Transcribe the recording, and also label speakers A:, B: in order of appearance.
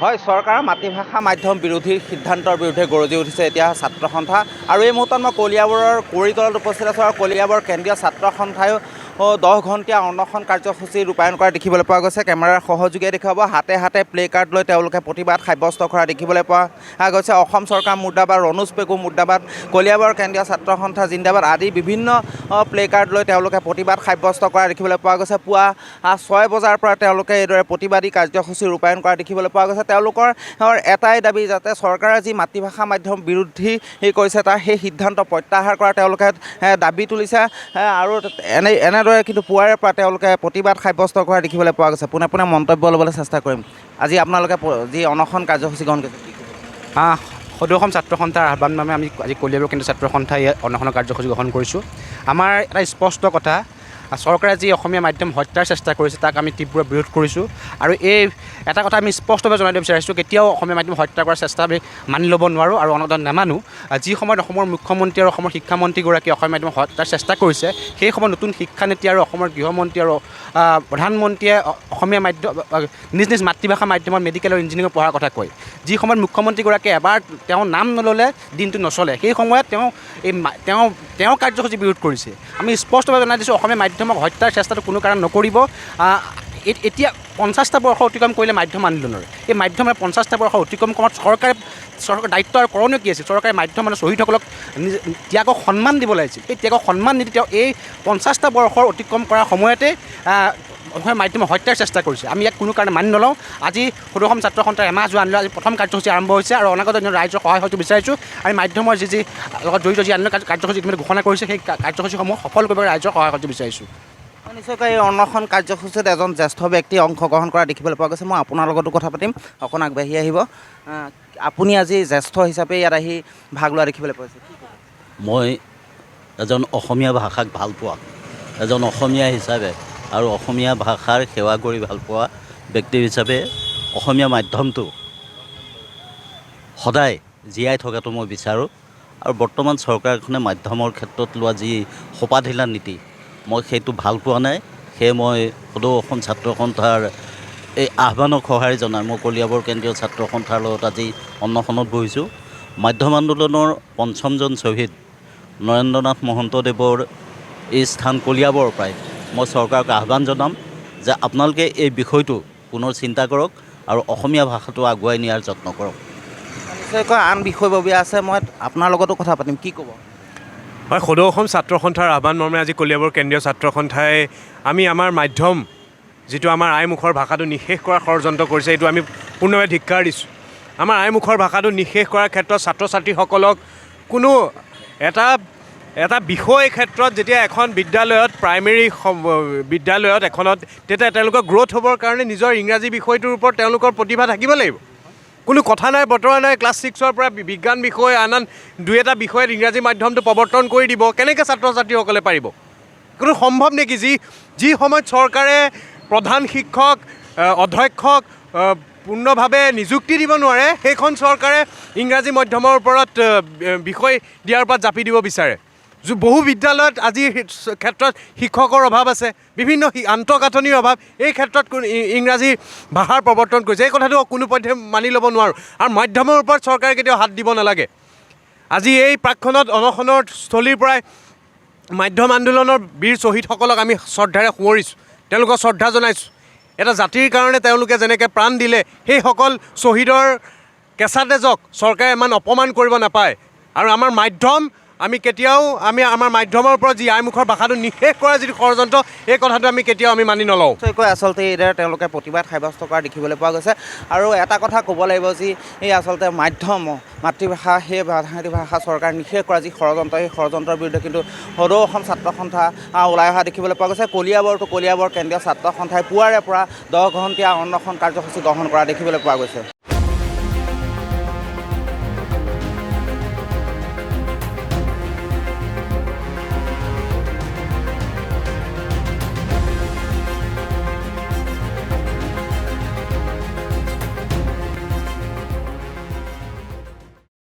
A: হয়, চৰকাৰৰ মাতৃভাষা মাধ্যম বিৰোধী সিদ্ধান্তৰ বিৰুদ্ধে গৰজি উঠিছে এতিয়া ছাত্ৰ সন্থা। আৰু এই মুহূৰ্তত মই কলিয়াবৰৰ কুঁৱৰীতলত উপস্থিত আছোঁ আৰু কলিয়াবৰ কেন্দ্ৰীয় ছাত্ৰ সন্থায়ো 10 ঘণ্টীয়া অনশন কাৰ্যসূচী ৰূপায়ণ কৰা দেখিবলৈ পোৱা গৈছে। কেমেৰাৰ সহযোগীয়ে দেখুৱাব, হাতে হাতে প্লে কাৰ্ড লৈ তেওঁলোকে প্ৰতিবাদ সাব্যস্ত কৰা দেখিবলৈ পোৱা গৈছে। অসম চৰকাৰ মুৰ্দাবাদ, ৰণোজ পেগু মুৰ্দাবাদ, কলিয়াবৰ কেন্দ্ৰীয় ছাত্ৰ সন্থা জিন্দাবাদ আদি বিভিন্ন প্লে কাৰ্ড লৈ তেওঁলোকে প্ৰতিবাদ সাব্যস্ত কৰা দেখিবলৈ পোৱা গৈছে। পুৱা 6 বজাৰ পৰা তেওঁলোকে এইদৰে প্ৰতিবাদী কাৰ্যসূচী ৰূপায়ণ কৰা দেখিবলৈ পোৱা গৈছে। তেওঁলোকৰ এটাই দাবী, যাতে চৰকাৰে যি মাতৃভাষা মাধ্যম বিৰোধী কৰিছে তাৰ সেই সিদ্ধান্ত প্ৰত্যাহাৰ কৰা তেওঁলোকে দাবী তুলিছে। আৰু এনেদৰে কিন্তু পুৱাৰে পৰা তেওঁলোকে প্ৰতিবাদ সাব্যস্ত কৰা দেখিবলৈ পোৱা গৈছে। পোনে পোনে মন্তব্য ল'বলৈ চেষ্টা কৰিম। আজি আপোনালোকে যি অনশন কাৰ্যসূচী গ্ৰহণ কৰিছে?
B: সদৌ অসম ছাত্ৰ সন্থাৰ আহ্বান নামে আমি আজি কলিয়াবৰ কেন্দ্ৰীয় ছাত্ৰ সন্থাই অনশনৰ কাৰ্যসূচী গ্ৰহণ কৰিছোঁ। আমাৰ এটা স্পষ্ট কথা, চৰকাৰে যি অসমীয়া মাধ্যম হত্যাৰ চেষ্টা কৰিছে তাক আমি তীব্ৰ বিৰোধ কৰিছোঁ। আৰু এই এটা কথা আমি স্পষ্টভাৱে জনাই দিব বিচাৰিছোঁ, কেতিয়াও অসমীয়া মাধ্যম হত্যা কৰাৰ চেষ্টা আমি মানি ল'ব নোৱাৰোঁ আৰু অনদন নামানো। যি সময়ত অসমৰ মুখ্যমন্ত্ৰী আৰু অসমৰ শিক্ষামন্ত্ৰীগৰাকীয়ে অসমীয়া মাধ্যম হত্যাৰ চেষ্টা কৰিছে, সেই সময়ত নতুন শিক্ষানীতি আৰু অসমৰ গৃহমন্ত্ৰী আৰু প্ৰধানমন্ত্ৰীয়ে অসমীয়া মাধ্যম নিজ নিজ মাতৃভাষা মাধ্যমত মেডিকেল আৰু ইঞ্জিনিয়াৰিং পঢ়াৰ কথা কয়। যি সময়ত মুখ্যমন্ত্ৰীগৰাকীয়ে এবাৰ তেওঁ নাম নল'লে দিনটো নচলে, সেই সময়ত তেওঁ কাৰ্যসূচী বিৰোধ কৰিছে। আমি স্পষ্টভাৱে জনাই দিছোঁ, অসমীয়া মাধ্যমক হত্যাৰ চেষ্টাটো কোনো কাৰণ নকৰিব। এতিয়া 50টা বৰ্ষ অতিক্ৰম কৰিলে মাধ্যম আন্দোলনৰ, এই মাধ্যমে 50টা বৰ্ষ অতিক্ৰম কৰাত চৰকাৰৰ দায়িত্ব আৰু কৰণীয় কি আছিল? চৰকাৰে মাধ্যম মানে শ্বহীদসকলক ত্যাগক সন্মান দিব লাগিছিল। এই ত্যাগক সন্মান নিদি তেওঁ এই 50টা বৰ্ষৰ অতিক্ৰম কৰাৰ সময়তে অসমীয়া মাধ্যমে হত্যাৰ চেষ্টা কৰিছে। আমি ইয়াক কোনো কাৰণে মানি নলওঁ। আজি সদৌ অসম ছাত্ৰ সন্থাৰ এমাহ যোৱা আন্দোলন আজি প্ৰথম কাৰ্যসূচী আৰম্ভ হৈছে আৰু অনাগত দিনত ৰাইজৰ সহায় হয়তো বিচাৰিছোঁ। আমি মাধ্যমৰ যি লগত জড়িত যি আন্দোলন কাৰ্যসূচী ইতিমধ্যে ঘোষণা কৰিছে, সেই কাৰ্যসূচীসমূহ সফল কৰিবলৈ ৰাইজৰ সহায় হয়তো বিচাৰিছোঁ।
A: নিশ্চয়কৈ এই অনশন কাৰ্যসূচীত এজন জ্যেষ্ঠ ব্যক্তি অংশগ্ৰহণ কৰা দেখিবলৈ পোৱা গৈছে। মই আপোনাৰ লগতো কথা পাতিম, অকণ আগবাঢ়ি আহিব। আপুনি আজি জ্যেষ্ঠ হিচাপে ইয়াত আহি ভাগ লোৱা দেখিবলৈ পাইছে।
C: মই এজন অসমীয়া ভাষাক ভাল পোৱা এজন অসমীয়া হিচাপে আৰু অসমীয়া ভাষাৰ সেৱা কৰি ভাল পোৱা ব্যক্তি হিচাপে অসমীয়া মাধ্যমটো সদায় জীয়াই থকাটো মই বিচাৰোঁ। আৰু বৰ্তমান চৰকাৰখনে মাধ্যমৰ ক্ষেত্ৰত লোৱা যি সোপাঢিলা নীতি, মই সেইটো ভাল পোৱা নাই। সেয়ে মই সদৌ অসম ছাত্ৰ সন্থাৰ এই আহ্বানক সঁহাৰি জনাই মই কলিয়াবৰ কেন্দ্ৰীয় ছাত্ৰ সন্থাৰ লগত আজি অনশনত বহিছোঁ। মাধ্যম আন্দোলনৰ পঞ্চমজন শ্বহীদ নৰেন্দ্ৰনাথ মহন্তদেৱৰ এই স্থান কলিয়াবৰ পৰাই মই চৰকাৰক আহ্বান জনাম যে আপোনালোকে এই বিষয়টো পুনৰ চিন্তা কৰক আৰু অসমীয়া ভাষাটো আগুৱাই নিয়াৰ যত্ন কৰক।
A: নিশ্চয়কৈ আন বিষয়ববীয়া আছে, মই আপোনাৰ লগতো কথা পাতিম। কি ক'ব?
D: হয়, সদৌ অসম ছাত্ৰ সন্থাৰ আহ্বান মৰ্মে আজি কলিয়াবৰ কেন্দ্ৰীয় ছাত্ৰ সন্থাই আমি আমাৰ মাধ্যম যিটো আমাৰ আইমুখৰ ভাষাটো নিঃশেষ কৰাৰ ষড়যন্ত্ৰ কৰিছে, এইটো আমি পূৰ্ণভাৱে ধিক্কাৰ দিছোঁ। আমাৰ আইমুখৰ ভাষাটো নিঃশেষ কৰাৰ ক্ষেত্ৰত ছাত্ৰ ছাত্ৰীসকলক কোনো এটা বিষয় ক্ষেত্ৰত যেতিয়া এখন বিদ্যালয়ত প্ৰাইমেৰী বিদ্যালয়ত এখনত তেতিয়া তেওঁলোকৰ গ্ৰ'থ হ'বৰ কাৰণে নিজৰ ইংৰাজী বিষয়টোৰ ওপৰত তেওঁলোকৰ প্ৰতিভা থাকিব লাগিব। কোনো কথা নাই বতৰা নাই, ক্লাছ 6ৰ পৰা বিজ্ঞান বিষয় আন দুই এটা বিষয়ত ইংৰাজী মাধ্যমটো প্ৰৱৰ্তন কৰি দিব, কেনেকৈ ছাত্ৰ ছাত্ৰীসকলে পাৰিব? কোনো সম্ভৱ নেকি? যি সময়ত চৰকাৰে প্ৰধান শিক্ষক অধ্যক্ষক পূৰ্ণভাৱে নিযুক্তি দিব নোৱাৰে, সেইখন চৰকাৰে ইংৰাজী মাধ্যমৰ ওপৰত বিষয় দিয়াৰ ওপৰত জাপি দিব বিচাৰে। বহু বিদ্যালয়ত আজিৰ ক্ষেত্ৰত শিক্ষকৰ অভাৱ আছে, বিভিন্ন আন্তঃগাঁথনিৰ অভাৱ, এই ক্ষেত্ৰত ইংৰাজী ভাষাৰ প্ৰৱৰ্তন কৰিছে। এই কথাটো কোনোপধ্যে মানি ল'ব নোৱাৰোঁ। আৰু মাধ্যমৰ ওপৰত চৰকাৰে কেতিয়াও হাত দিব নালাগে। আজি এই প্ৰাকখনত অনশনৰ স্থলীৰ পৰাই মাধ্যম আন্দোলনৰ বীৰ শ্বহীদসকলক আমি শ্ৰদ্ধাৰে সোঁৱৰিছোঁ, তেওঁলোকক শ্ৰদ্ধা জনাইছোঁ। এটা জাতিৰ কাৰণে তেওঁলোকে যেনেকৈ প্ৰাণ দিলে, সেইসকল শ্বহীদৰ কেঁচা তেজক চৰকাৰে ইমান অপমান কৰিব নাপায়। আৰু আমাৰ মাধ্যম আমি কেতিয়াও আমাৰ মাধ্যমৰ ওপৰত যি আইমুখৰ ভাষাটো নিঃশেষ কৰা যিটো ষড়যন্ত্ৰ, এই কথাটো আমি কেতিয়াও আমি মানি নলওঁ।
A: নিশ্চয়কৈ আচলতে এইদৰে তেওঁলোকে প্ৰতিবাদ সাব্যস্ত কৰা দেখিবলৈ পোৱা গৈছে। আৰু এটা কথা ক'ব লাগিব, যি এই আচলতে মাধ্যম মাতৃভাষা সেই মাতৃভাষা চৰকাৰে নিষেধ কৰা যি ষড়যন্ত্ৰ, সেই ষড়যন্ত্ৰৰ বিৰুদ্ধে কিন্তু সদৌ অসম ছাত্ৰ সন্থা ওলাই অহা দেখিবলৈ পোৱা গৈছে। কলিয়াবৰ কেন্দ্ৰীয় ছাত্ৰ সন্থাই পুৱাৰে পৰা 10 ঘণ্টীয়া অনশন কাৰ্যসূচী গ্ৰহণ কৰা দেখিবলৈ পোৱা গৈছে।